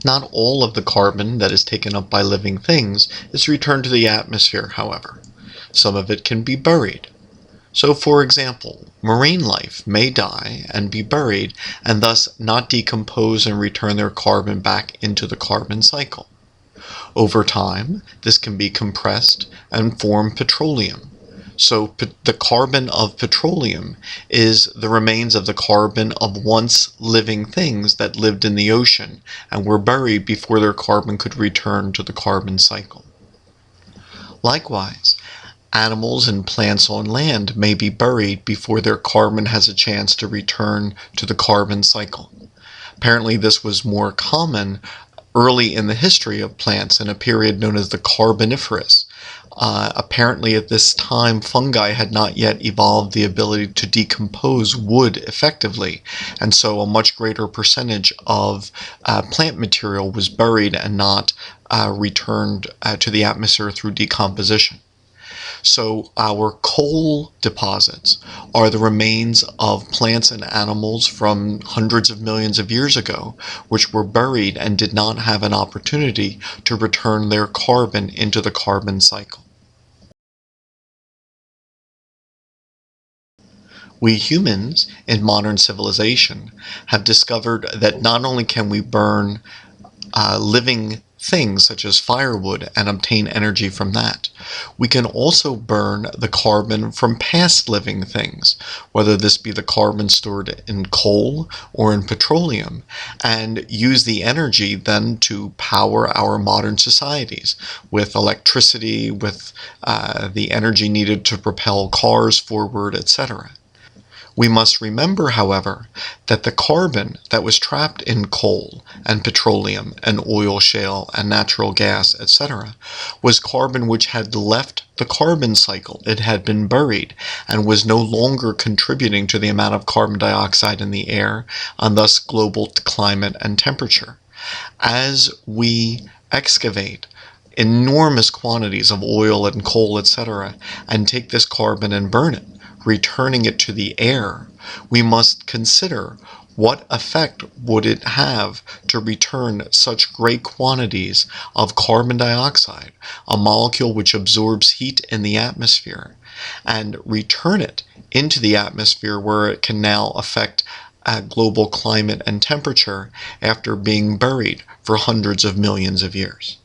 Not all of the carbon that is taken up by living things is returned to the atmosphere, however. Some of it can be buried. So, for example, marine life may die and be buried and thus not decompose and return their carbon back into the carbon cycle. Over time, this can be compressed and form petroleum. So the carbon of petroleum is the remains of the carbon of once living things that lived in the ocean and were buried before their carbon could return to the carbon cycle. Likewise, animals and plants on land may be buried before their carbon has a chance to return to the carbon cycle. Apparently, this was more common early in the history of plants in a period known as the Carboniferous. Apparently, at this time, fungi had not yet evolved the ability to decompose wood effectively, and so a much greater percentage of plant material was buried and not returned to the atmosphere through decomposition. So our coal deposits are the remains of plants and animals from hundreds of millions of years ago, which were buried and did not have an opportunity to return their carbon into the carbon cycle. We humans in modern civilization have discovered that not only can we burn living things such as firewood and obtain energy from that, we can also burn the carbon from past living things, whether this be the carbon stored in coal or in petroleum, and use the energy then to power our modern societies with electricity, with the energy needed to propel cars forward, etc. We must remember, however, that the carbon that was trapped in coal and petroleum and oil shale and natural gas, etc., was carbon which had left the carbon cycle. It had been buried and was no longer contributing to the amount of carbon dioxide in the air and thus global climate and temperature. As we excavate enormous quantities of oil and coal, etc., and take this carbon and burn it, returning it to the air, we must consider what effect would it have to return such great quantities of carbon dioxide, a molecule which absorbs heat in the atmosphere, and return it into the atmosphere where it can now affect global climate and temperature after being buried for hundreds of millions of years.